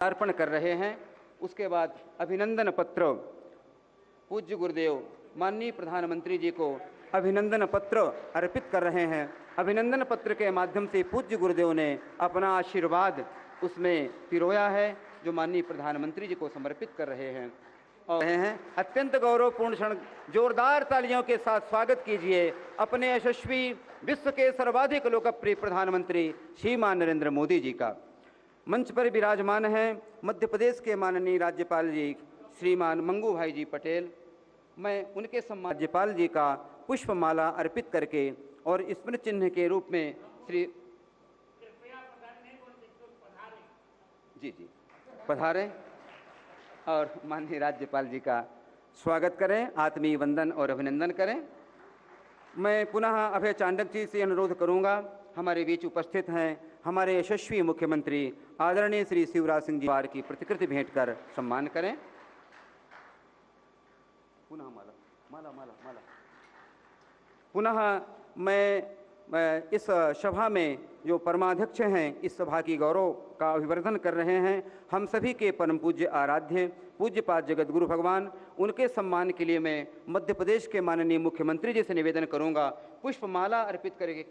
अर्पण कर रहे हैं। उसके बाद अभिनंदन पत्र पूज्य गुरुदेव माननीय प्रधानमंत्री जी को अभिनंदन पत्र अर्पित कर रहे हैं। अभिनंदन पत्र के माध्यम से पूज्य गुरुदेव ने अपना आशीर्वाद उसमें पिरोया है, जो माननीय प्रधानमंत्री जी को समर्पित कर रहे हैं। और अत्यंत गौरवपूर्ण क्षण, जोरदार तालियों के साथ स्वागत कीजिए अपने यशस्वी विश्व के सर्वाधिक लोकप्रिय प्रधानमंत्री श्रीमान नरेंद्र मोदी जी का। मंच पर विराजमान हैं मध्य प्रदेश के माननीय राज्यपाल जी श्रीमान मंगू भाई जी पटेल। मैं उनके सम्मान राज्यपाल जी का पुष्पमाला अर्पित करके और स्मृति चिन्ह के रूप में श्री जी पधारें और माननीय राज्यपाल जी का स्वागत करें, आत्मीय वंदन और अभिनंदन करें। मैं पुनः अभय चांडक जी से अनुरोध करूंगा, हमारे बीच उपस्थित हैं हमारे यशस्वी मुख्यमंत्री आदरणीय श्री शिवराज सिंह जी वार की प्रतिकृति भेंट कर सम्मान करें। पुनः माला माला माला माला पुनः मैं इस सभा में जो परमाध्यक्ष हैं इस सभा की गौरव का अभिवर्धन कर रहे हैं, हम सभी के परम पूज्य आराध्य पूज्यपाद जगत गुरु भगवान, उनके सम्मान के लिए मैं मध्य प्रदेश के माननीय मुख्यमंत्री जी से निवेदन करूंगा पुष्पमाला अर्पित करेंगे,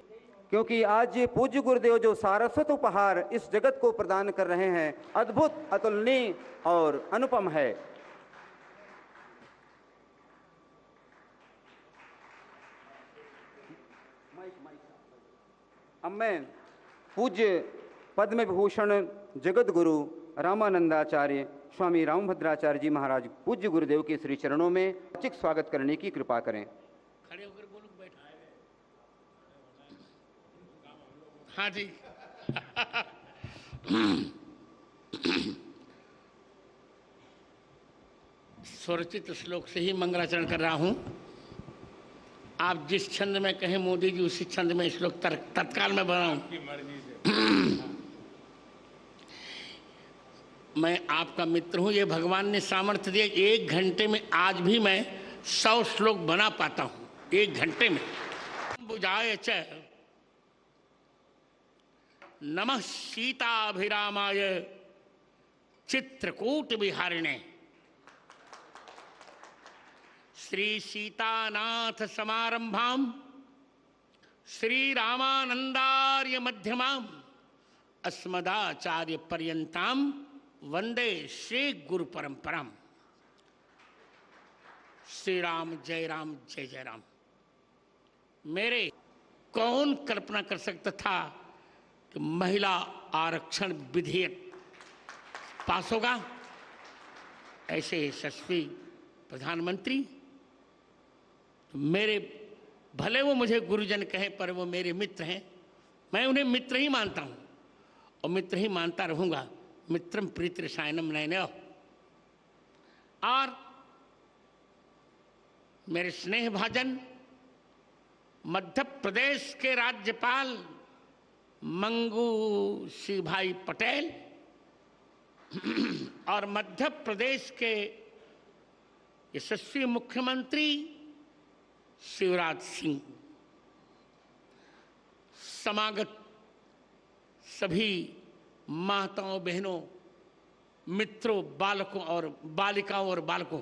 क्योंकि आज ये पूज्य गुरुदेव जो सारस्वत उपहार इस जगत को प्रदान कर रहे हैं अद्भुत, अतुलनीय और अनुपम है। अब मैं पूज्य पद्म विभूषण जगत गुरु रामानंदाचार्य स्वामी रामभद्राचार्य जी महाराज पूज्य गुरुदेव के श्री चरणों में उचित स्वागत करने की कृपा करें। खड़े होकर बोलो, बैठा। हाँ जी। स्वरचित श्लोक से ही मंगलाचरण कर रहा हूं। आप जिस छंद में कहें मोदी जी उसी छंद में श्लोक तत्काल में बनाऊं। मैं आपका मित्र हूं, ये भगवान ने सामर्थ्य दिया। 1 घंटे में आज भी मैं 100 श्लोक बना पाता हूं, 1 घंटे में। बुझाए च नमः सीताभिरामाय चित्रकूट विहारिणे श्री सीतानाथ समारंभाम श्री रामानंदार्य मध्यमाम अस्मदाचार्य पर्यंताम वंदे श्री गुरु परंपराम। श्री राम जय राम जय जय राम। मेरे कौन कल्पना कर सकता था कि महिला आरक्षण विधेयक पास होगा। ऐसे यशस्वी प्रधानमंत्री, मेरे भले वो मुझे गुरुजन कहे पर वो मेरे मित्र हैं, मैं उन्हें मित्र ही मानता हूं और मित्र ही मानता रहूंगा। मित्रम प्रीति रसायनम नयनयो। और मेरे स्नेह भाजन मध्य प्रदेश के राज्यपाल मंगू सिंह भाई पटेल और मध्य प्रदेश के यशस्वी मुख्यमंत्री शिवराज सिंह, समागत सभी माताओं बहनों मित्रों बालकों और बालिकाओं और बालकों,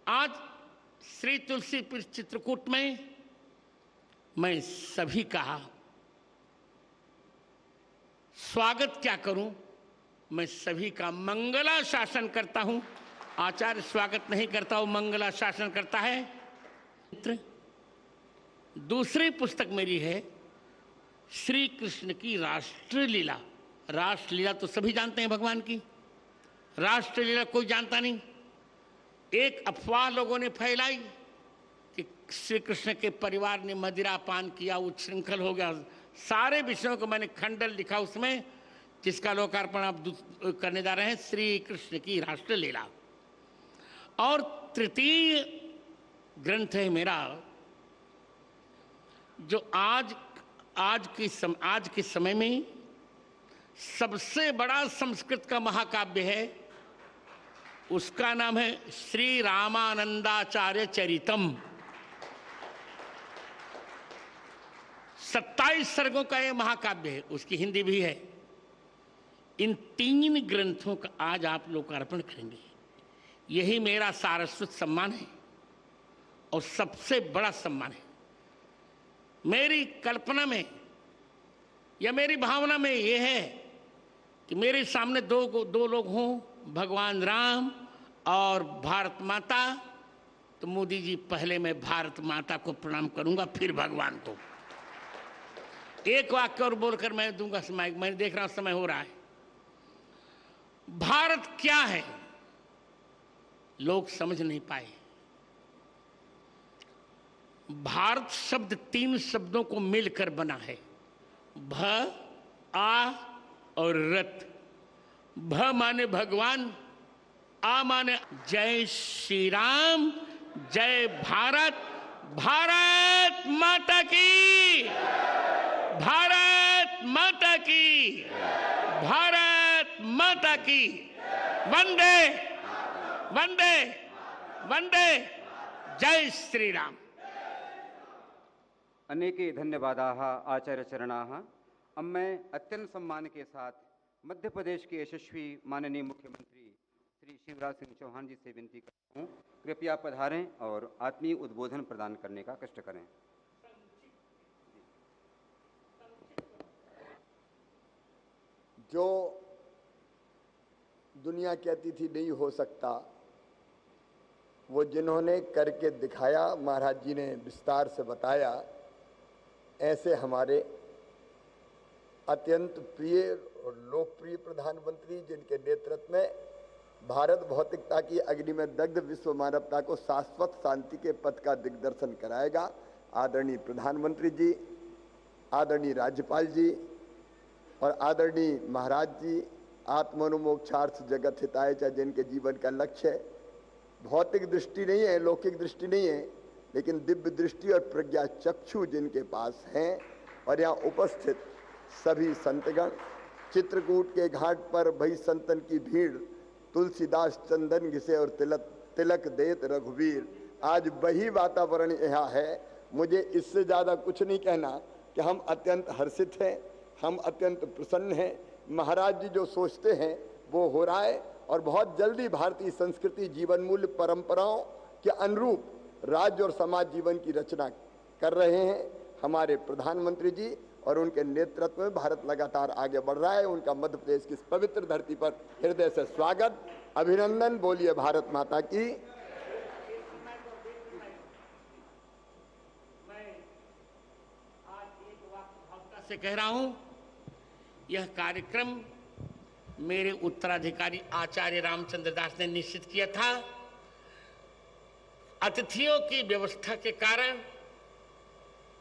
आज श्री तुलसीपुर चित्रकूट में मैं सभी का स्वागत क्या करूं, मैं सभी का मंगला शासन करता हूं। आचार्य स्वागत नहीं करता हूं, मंगला शासन करता है। मित्र, दूसरी पुस्तक मेरी है श्री कृष्ण की राष्ट्रलीला। राष्ट्रलीला तो सभी जानते हैं भगवान की, राष्ट्रलीला कोई जानता नहीं। एक अफवाह लोगों ने फैलाई कि श्री कृष्ण के परिवार ने मदिरा पान किया, उच्छृंखल हो गया। सारे विषयों को मैंने खंडन लिखा उसमें, जिसका लोकार्पण आप करने जा रहे हैं। श्री कृष्ण की राष्ट्रलीला। और तृतीय ग्रंथ है मेरा, जो आज के समय में सबसे बड़ा संस्कृत का महाकाव्य है। उसका नाम है श्री रामानंदाचार्य चरितम। 27 सर्गों का यह महाकाव्य है, उसकी हिंदी भी है। इन 3 ग्रंथों का आज आप लोकार्पण करेंगे। यही मेरा सारस्वत सम्मान है और सबसे बड़ा सम्मान है। मेरी कल्पना में या मेरी भावना में यह है कि मेरे सामने दो लोग हों, भगवान राम और भारत माता। तो मोदी जी, पहले मैं भारत माता को प्रणाम करूंगा, फिर भगवान को। एक वाक्य और बोलकर मैं दूंगा समय। मैं देख रहा हूं समय हो रहा है। भारत क्या है लोग समझ नहीं पाए। भारत शब्द 3 शब्दों को मिलकर बना है, भ, आ और रत। भ माने भगवान, आ माने जय श्री राम, जय भारत, भारत माता की, भारत माता की, भारत माता की। वंदे वंदे वंदे, जय श्री राम। अनेके धन्यवादाः आचार्यचरणाः। अब मैं अत्यंत सम्मान के साथ मध्य प्रदेश के यशस्वी माननीय मुख्यमंत्री श्री शिवराज सिंह चौहान जी से विनती करता हूँ, कृपया पधारें और आत्मीय उद्बोधन प्रदान करने का कष्ट करें। जो दुनिया कहती थी नहीं हो सकता, वो जिन्होंने करके दिखाया, महाराज जी ने विस्तार से बताया। ऐसे हमारे अत्यंत प्रिय और लोकप्रिय प्रधानमंत्री, जिनके नेतृत्व में भारत भौतिकता की अग्नि में दग्ध विश्व मानवता को शाश्वत शांति के पथ का दिग्दर्शन कराएगा। आदरणीय प्रधानमंत्री जी, आदरणीय राज्यपाल जी और आदरणीय महाराज जी, आत्मनोमोक्षार्थ जगत हिताय च, जिनके जीवन का लक्ष्य है भौतिक दृष्टि नहीं है, लौकिक दृष्टि नहीं है, लेकिन दिव्य दृष्टि और प्रज्ञा चक्षु जिनके पास हैं। और यहाँ उपस्थित सभी संतगण, चित्रकूट के घाट पर भई संतन की भीड़, तुलसीदास चंदन घिसे और तिलक देत रघुवीर। आज वही वातावरण यहाँ है। मुझे इससे ज़्यादा कुछ नहीं कहना कि हम अत्यंत हर्षित हैं, हम अत्यंत प्रसन्न हैं। महाराज जी जो सोचते हैं वो हो रहा है और बहुत जल्दी भारतीय संस्कृति जीवन मूल्य परंपराओं के अनुरूप राज्य और समाज जीवन की रचना कर रहे हैं। हमारे प्रधानमंत्री जी और उनके नेतृत्व में भारत लगातार आगे बढ़ रहा है। उनका मध्य प्रदेश की इस पवित्र धरती पर हृदय से स्वागत, अभिनंदन। बोलिए भारत माता की। मैं आज एक वाक्य भावुकता से कह रहा हूं, यह कार्यक्रम मेरे उत्तराधिकारी आचार्य रामचंद्र दास ने निश्चित किया था। अतिथियों की व्यवस्था के कारण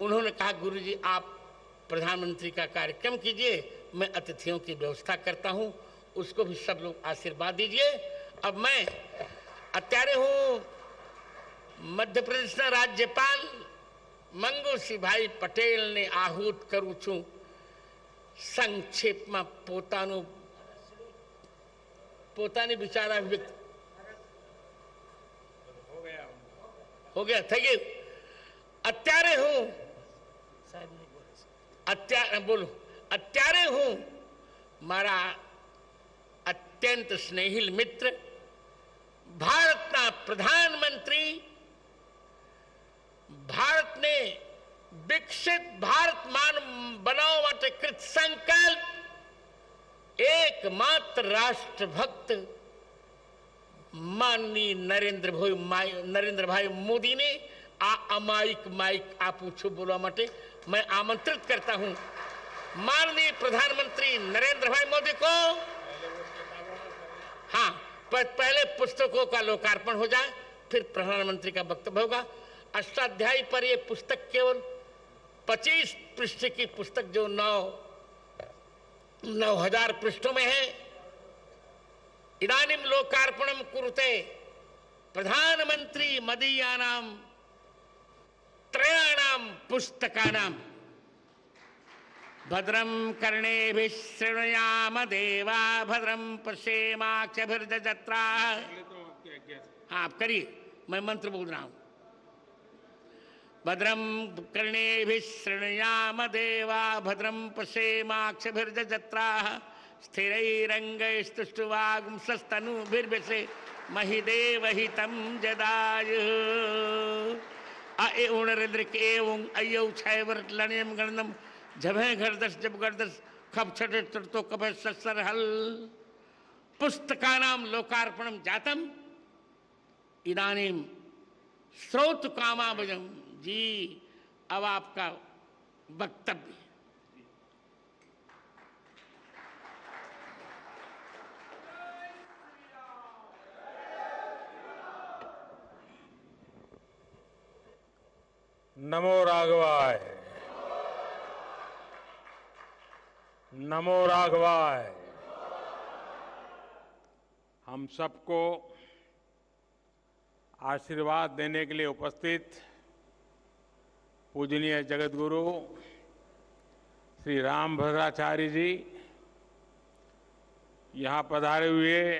उन्होंने कहा, गुरुजी आप प्रधानमंत्री का कार्यक्रम कीजिए, मैं अतिथियों की व्यवस्था करता हूं। उसको भी सब लोग आशीर्वाद दीजिए। अब मैं अत्यारे हूं मध्य प्रदेश ना राज्यपाल मंगू सिंह भाई पटेल ने आहूत करूं छू संक्षेप में પોતાની વિચાર વ્યક્ત हो गया થઈ ગયું। અત્યારે હું મારા અત્યંત સ્નેહિલ મિત્ર ભારતના પ્રધાનમંત્રી, ભારતને વિકસિત ભારત બનાવવા માટે કૃત સંકલ્પ एकमात्र राष्ट्रभक्त माननीय नरेंद्र भाई मोदी ने आ अमायिक माइक आप पूछो बोलवा माटे मैं आमंत्रित करता हूं माननीय प्रधानमंत्री नरेंद्र भाई मोदी को। हाँ, पहले पुस्तकों का लोकार्पण हो जाए, फिर प्रधानमंत्री का वक्तव्य होगा। अष्टाध्यायी पर यह पुस्तक केवल 25 पृष्ठ की पुस्तक जो 9,000 पृष्ठों में है। इदानीं लोकार्पणं कुरुते प्रधानमंत्री मदीयानां त्रयाणां पुस्तकानां भद्रं कर्णेभिः शृणुयाम देवा भद्रं पश्येमाक्षभिर्यजत्राः। हाँ आप करिए, मैं मंत्र बोल रहा हूं। भद्रं कर्णेभिः शृणुयाम देवा भद्रं पश्येमाक्षभिर्यजत्राः स्थिरैरङ्गैस्तुष्टुवागुंसस्तनूभिर्व्यसे महिदेवहितं जदायुः। उणरिद्रिक एवं अयौ छैवर्त लण्यम गणनम जभे घरदस जब गर्दस खप छटे तो कभे सत्सर हल पुस्तकानाम लोकार्पणम जातम इदानीम स्रोत कामाभजम। जी अब आपका वक्तव्य। नमो राघवाय, नमो राघवाय। हम सबको आशीर्वाद देने के लिए उपस्थित पूजनीय जगतगुरु श्री रामभद्राचार्य जी, यहाँ पधारे हुए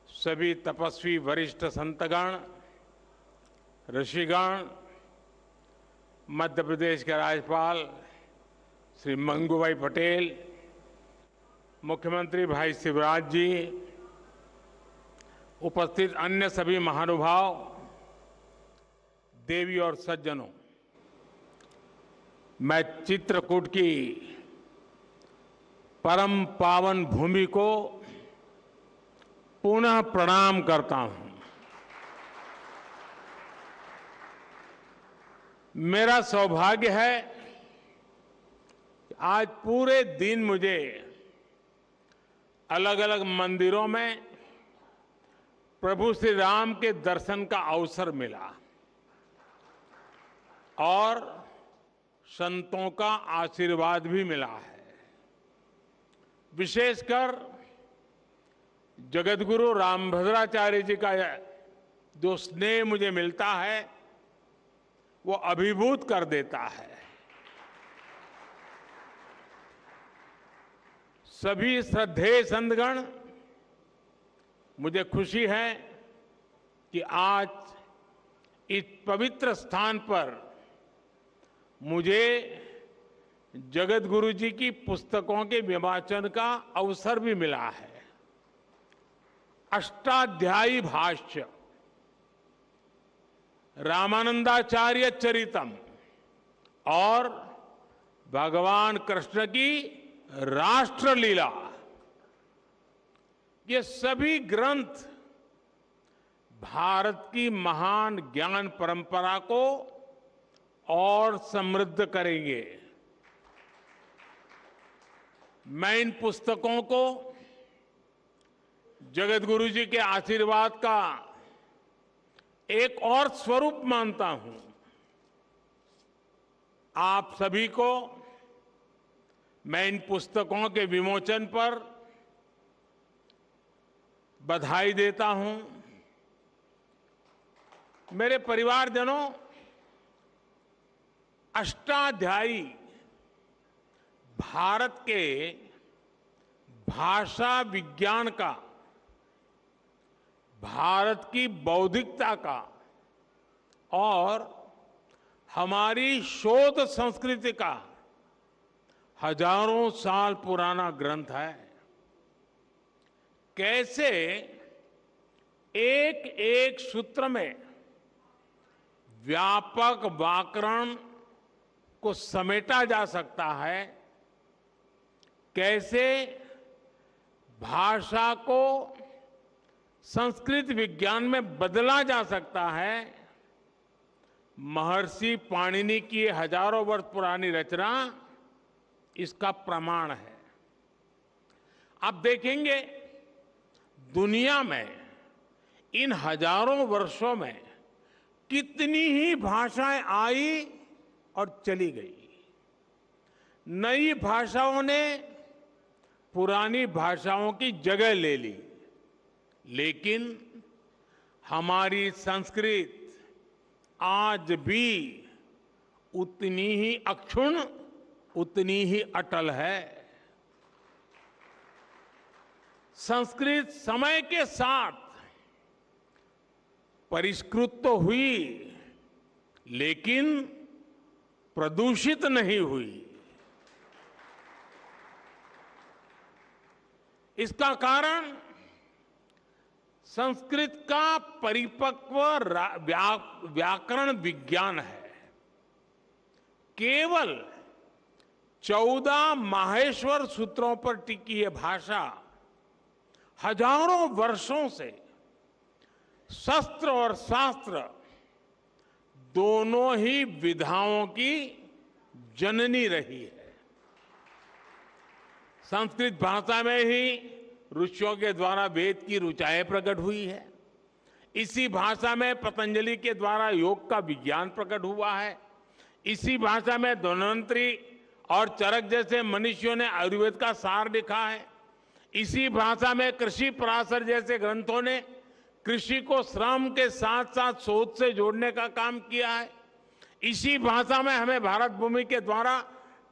सभी तपस्वी वरिष्ठ संतगण, ऋषिगण, मध्य प्रदेश के राज्यपाल श्री मंगूभाई पटेल, मुख्यमंत्री भाई शिवराज जी, उपस्थित अन्य सभी महानुभाव, देवी और सज्जनों, मैं चित्रकूट की परम पावन भूमि को पुनः प्रणाम करता हूं। मेरा सौभाग्य है कि आज पूरे दिन मुझे अलग अलग मंदिरों में प्रभु श्री राम के दर्शन का अवसर मिला और संतों का आशीर्वाद भी मिला है। विशेषकर जगतगुरु रामभद्राचार्य जी का जो स्नेह मुझे मिलता है वो अभिभूत कर देता है। सभी श्रद्धेय संतगण, मुझे खुशी है कि आज इस पवित्र स्थान पर मुझे जगतगुरु जी की पुस्तकों के विवाचन का अवसर भी मिला है। अष्टाध्यायी भाष्य, रामानंदाचार्य चरितम और भगवान कृष्ण की राष्ट्रलीला, ये सभी ग्रंथ भारत की महान ज्ञान परंपरा को और समृद्ध करेंगे। मैं इन पुस्तकों को जगतगुरु जी के आशीर्वाद का एक और स्वरूप मानता हूं। आप सभी को मैं इन पुस्तकों के विमोचन पर बधाई देता हूं। मेरे परिवारजनों, अष्टाध्यायी भारत के भाषा विज्ञान का, भारत की बौद्धिकता का और हमारी शोध संस्कृति का हजारों साल पुराना ग्रंथ है। कैसे एक एक सूत्र में व्यापक व्याकरण को समेटा जा सकता है, कैसे भाषा को संस्कृत विज्ञान में बदला जा सकता है, महर्षि पाणिनि की हजारों वर्ष पुरानी रचना इसका प्रमाण है। आप देखेंगे दुनिया में इन हजारों वर्षों में कितनी ही भाषाएं आई और चली गई। नई भाषाओं ने पुरानी भाषाओं की जगह ले ली, लेकिन हमारी संस्कृत आज भी उतनी ही अक्षुण्ण, उतनी ही अटल है। संस्कृत समय के साथ परिष्कृत तो हुई, लेकिन प्रदूषित नहीं हुई। इसका कारण संस्कृत का परिपक्व व्याकरण विज्ञान है। केवल 14 माहेश्वर सूत्रों पर टिकी यह भाषा हजारों वर्षों से शस्त्र और शास्त्र दोनों ही विधाओं की जननी रही है। संस्कृत भाषा में ही ऋषियों के द्वारा वेद की ऋचाएं प्रकट हुई है। इसी भाषा में पतंजलि के द्वारा योग का विज्ञान प्रकट हुआ है। इसी भाषा में धन्वंतरी और चरक जैसे मनुष्यों ने आयुर्वेद का सार लिखा है। इसी भाषा में कृषि पराशर जैसे ग्रंथों ने कृषि को श्रम के साथ साथ शोध से जोड़ने का काम किया है। इसी भाषा में हमें भारत भूमि के द्वारा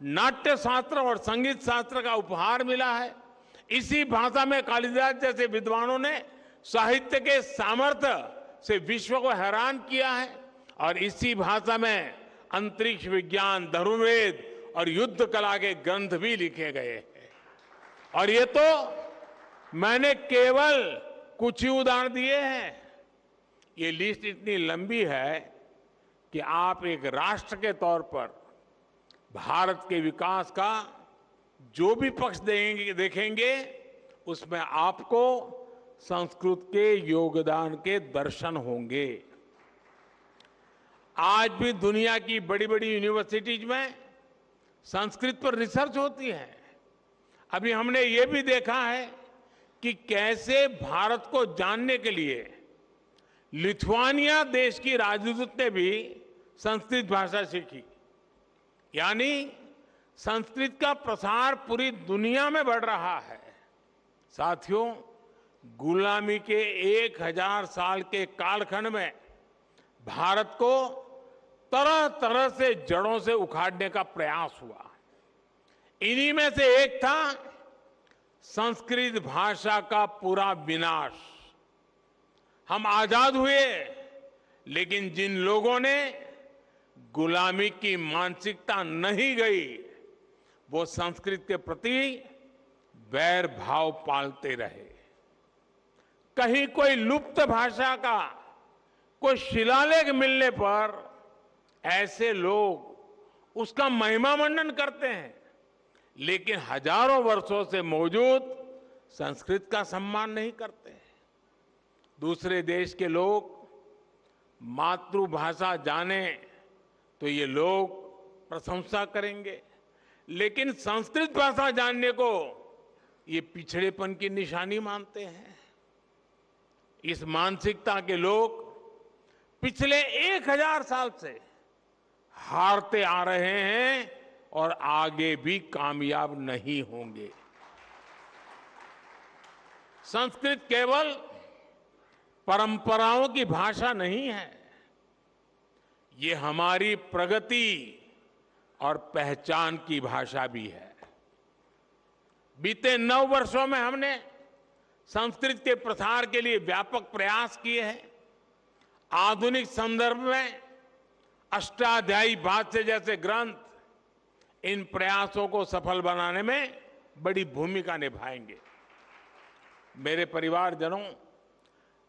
नाट्य शास्त्र और संगीत शास्त्र का उपहार मिला है। इसी भाषा में कालिदास जैसे विद्वानों ने साहित्य के सामर्थ्य से विश्व को हैरान किया है। और इसी भाषा में अंतरिक्ष विज्ञान, धनुर्वेद और युद्ध कला के ग्रंथ भी लिखे गए हैं। और ये तो मैंने केवल कुछ ही उदाहरण दिए हैं। ये लिस्ट इतनी लंबी है कि आप एक राष्ट्र के तौर पर भारत के विकास का जो भी पक्ष देखेंगे उसमें आपको संस्कृत के योगदान के दर्शन होंगे। आज भी दुनिया की बड़ी बड़ी यूनिवर्सिटीज में संस्कृत पर रिसर्च होती है। अभी हमने ये भी देखा है कि कैसे भारत को जानने के लिए लिथुआनिया देश की राजदूत ने भी संस्कृत भाषा सीखी। यानी संस्कृत का प्रसार पूरी दुनिया में बढ़ रहा है। साथियों, गुलामी के 1000 साल के कालखंड में भारत को तरह तरह से जड़ों से उखाड़ने का प्रयास हुआ। इन्हीं में से एक था संस्कृत भाषा का पूरा विनाश। हम आजाद हुए, लेकिन जिन लोगों ने गुलामी की मानसिकता नहीं गई, वो संस्कृत के प्रति वैर भाव पालते रहे। कहीं कोई लुप्त भाषा का कोई शिलालेख मिलने पर ऐसे लोग उसका महिमा मंडन करते हैं, लेकिन हजारों वर्षों से मौजूद संस्कृत का सम्मान नहीं करते। दूसरे देश के लोग मातृभाषा जाने तो ये लोग प्रशंसा करेंगे, लेकिन संस्कृत भाषा जानने को ये पिछड़ेपन की निशानी मानते हैं। इस मानसिकता के लोग पिछले 1000 साल से हारते आ रहे हैं और आगे भी कामयाब नहीं होंगे। संस्कृत केवल परंपराओं की भाषा नहीं है, ये हमारी प्रगति और पहचान की भाषा भी है। बीते 9 वर्षों में हमने संस्कृत के प्रसार के लिए व्यापक प्रयास किए हैं। आधुनिक संदर्भ में अष्टाध्यायी भाष्य जैसे ग्रंथ इन प्रयासों को सफल बनाने में बड़ी भूमिका निभाएंगे। मेरे परिवारजनों,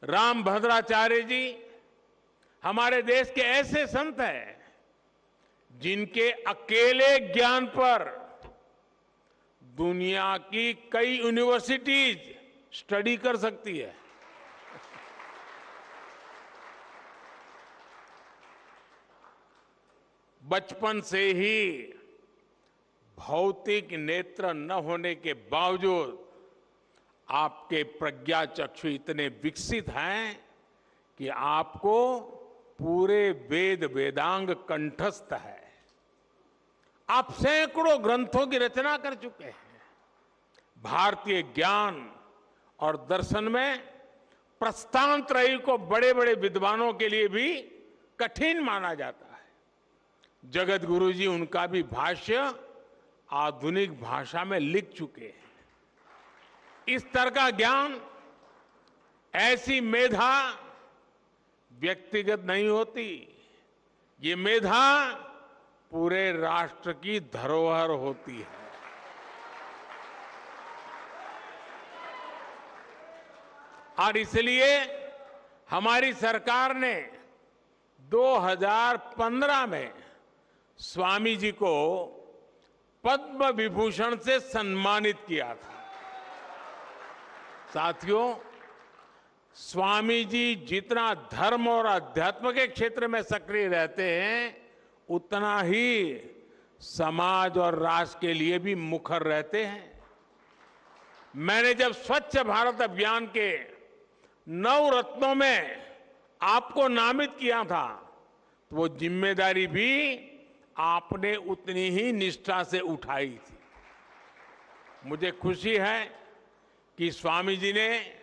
रामभद्राचार्य जी हमारे देश के ऐसे संत हैं जिनके अकेले ज्ञान पर दुनिया की कई यूनिवर्सिटीज स्टडी कर सकती है। बचपन से ही भौतिक नेत्र न होने के बावजूद आपके प्रज्ञा चक्षु इतने विकसित हैं कि आपको पूरे वेद वेदांग कंठस्थ है। आप सैकड़ों ग्रंथों की रचना कर चुके हैं। भारतीय ज्ञान और दर्शन में प्रस्थानत्रयी को बड़े बड़े विद्वानों के लिए भी कठिन माना जाता है। जगत गुरु जी उनका भी भाष्य आधुनिक भाषा में लिख चुके हैं। इस तरह का ज्ञान, ऐसी मेधा व्यक्तिगत नहीं होती, ये मेधा पूरे राष्ट्र की धरोहर होती है। और इसलिए हमारी सरकार ने 2015 में स्वामी जी को पद्म विभूषण से सम्मानित किया था। साथियों, स्वामी जी जितना धर्म और अध्यात्म के क्षेत्र में सक्रिय रहते हैं, उतना ही समाज और राष्ट्र के लिए भी मुखर रहते हैं। मैंने जब स्वच्छ भारत अभियान के 9 रत्नों में आपको नामित किया था, तो वो जिम्मेदारी भी आपने उतनी ही निष्ठा से उठाई थी। मुझे खुशी है कि स्वामी जी ने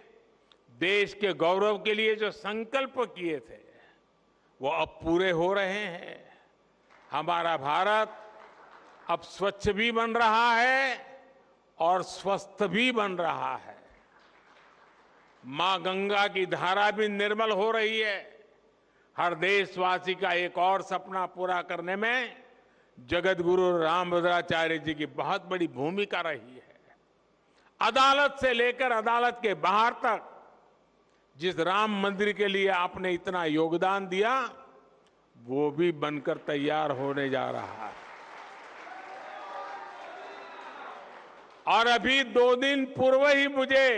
देश के गौरव के लिए जो संकल्प किए थे, वो अब पूरे हो रहे हैं। हमारा भारत अब स्वच्छ भी बन रहा है और स्वस्थ भी बन रहा है। मां गंगा की धारा भी निर्मल हो रही है। हर देशवासी का एक और सपना पूरा करने में जगत गुरु रामभद्राचार्य जी की बहुत बड़ी भूमिका रही है। अदालत से लेकर अदालत के बाहर तक जिस राम मंदिर के लिए आपने इतना योगदान दिया, वो भी बनकर तैयार होने जा रहा है। और अभी 2 दिन पूर्व ही मुझे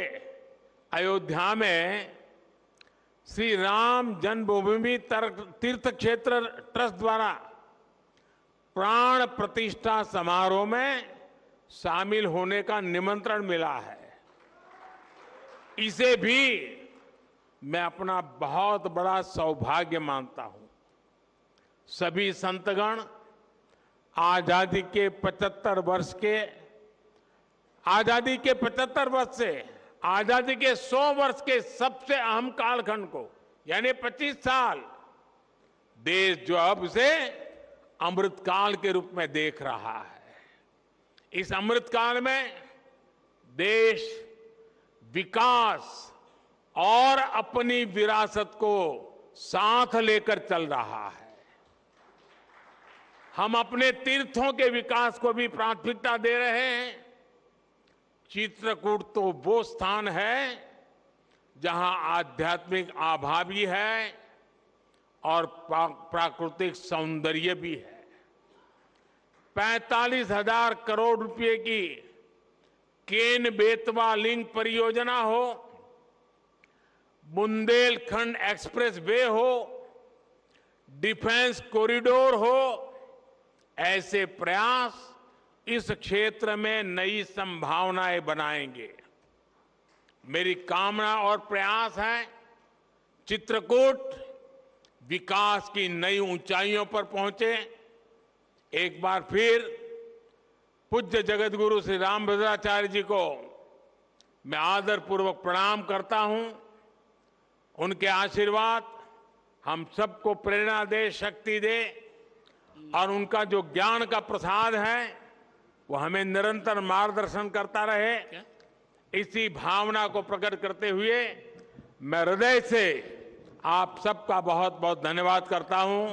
अयोध्या में श्री राम जन्मभूमि तीर्थ क्षेत्र ट्रस्ट द्वारा प्राण प्रतिष्ठा समारोह में शामिल होने का निमंत्रण मिला है। इसे भी मैं अपना बहुत बड़ा सौभाग्य मानता हूं। सभी संतगण आजादी के 75 वर्ष से आजादी के 100 वर्ष के सबसे अहम कालखंड को, यानी 25 साल, देश जो अब उसे अमृतकाल के रूप में देख रहा है। इस अमृतकाल में देश विकास और अपनी विरासत को साथ लेकर चल रहा है। हम अपने तीर्थों के विकास को भी प्राथमिकता दे रहे हैं। चित्रकूट तो वो स्थान है जहां आध्यात्मिक आभा भी है और प्राकृतिक सौंदर्य भी है। 45,000 करोड़ रुपए की केन बेतवा लिंक परियोजना हो, बुंदेलखंड एक्सप्रेस वे हो, डिफेंस कॉरिडोर हो, ऐसे प्रयास इस क्षेत्र में नई संभावनाएं बनाएंगे। मेरी कामना और प्रयास है चित्रकूट विकास की नई ऊंचाइयों पर पहुंचे। एक बार फिर पूज्य जगत गुरु श्री रामभद्राचार्य जी को मैं आदरपूर्वक प्रणाम करता हूं। उनके आशीर्वाद हम सबको प्रेरणा दे, शक्ति दे, और उनका जो ज्ञान का प्रसाद है वो हमें निरंतर मार्गदर्शन करता रहे। इसी भावना को प्रकट करते हुए मैं हृदय से आप सबका बहुत बहुत धन्यवाद करता हूं।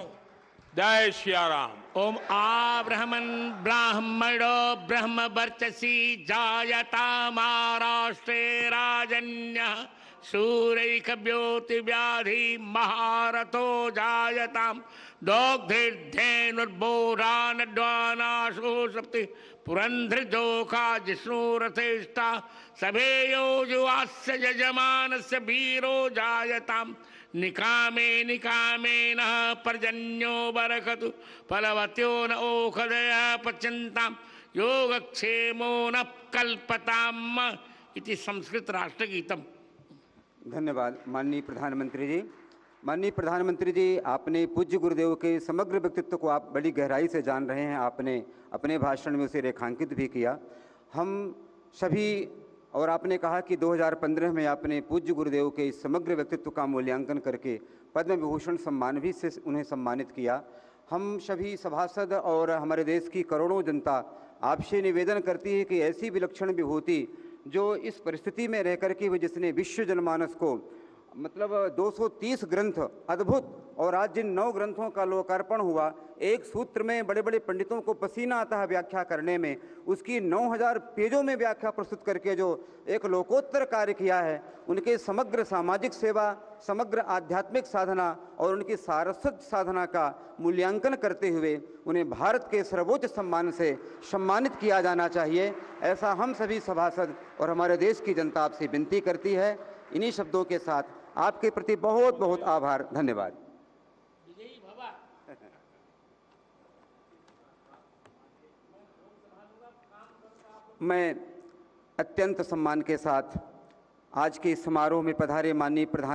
जय श्रीराम। ओम आब्रह्मन् ब्राह्मणो ब्रह्म वर्चसी जायता महाराष्ट्रे राजन्यः सूरैकव्योति व्याधि महारथो जायताम दोग्धेर्धेनुर्बोधानड्वानाशो सप्ति पुरंध्रजोखा जिष्णुरथेष्टा सभेयो जुवास्य यजमानस्य वीरो जायताम निकामे निकामेन पर्जन्यो बरकतु फलवत्यो न ओखदया पच्यन्ताम योगक्षेमो न कल्पताम इति संस्कृत राष्ट्रगीतम। धन्यवाद माननीय प्रधानमंत्री जी। माननीय प्रधानमंत्री जी, आपने पूज्य गुरुदेव के समग्र व्यक्तित्व को आप बड़ी गहराई से जान रहे हैं। आपने अपने भाषण में उसे रेखांकित भी किया। हम सभी, और आपने कहा कि 2015 में आपने पूज्य गुरुदेव के इस समग्र व्यक्तित्व का मूल्यांकन करके पद्म विभूषण सम्मान भी से उन्हें सम्मानित किया। हम सभी सभासद और हमारे देश की करोड़ों जनता आपसे निवेदन करती है कि ऐसी विलक्षण विभूति जो इस परिस्थिति में रह कर के वो जिसने विश्व जनमानस को मतलब 230 ग्रंथ अद्भुत, और आज जिन 9 ग्रंथों का लोकार्पण हुआ, एक सूत्र में बड़े बड़े पंडितों को पसीना आता है व्याख्या करने में, उसकी 9000 पेजों में व्याख्या प्रस्तुत करके जो एक लोकोत्तर कार्य किया है, उनके समग्र सामाजिक सेवा, समग्र आध्यात्मिक साधना और उनकी सारस्वत साधना का मूल्यांकन करते हुए उन्हें भारत के सर्वोच्च सम्मान से सम्मानित किया जाना चाहिए, ऐसा हम सभी सभासद और हमारे देश की जनता आपसे विनती करती है। इन्हीं शब्दों के साथ आपके प्रति बहुत बहुत आभार, धन्यवाद। मैं अत्यंत सम्मान के साथ आज के इस समारोह में पधारे माननीय प्रधान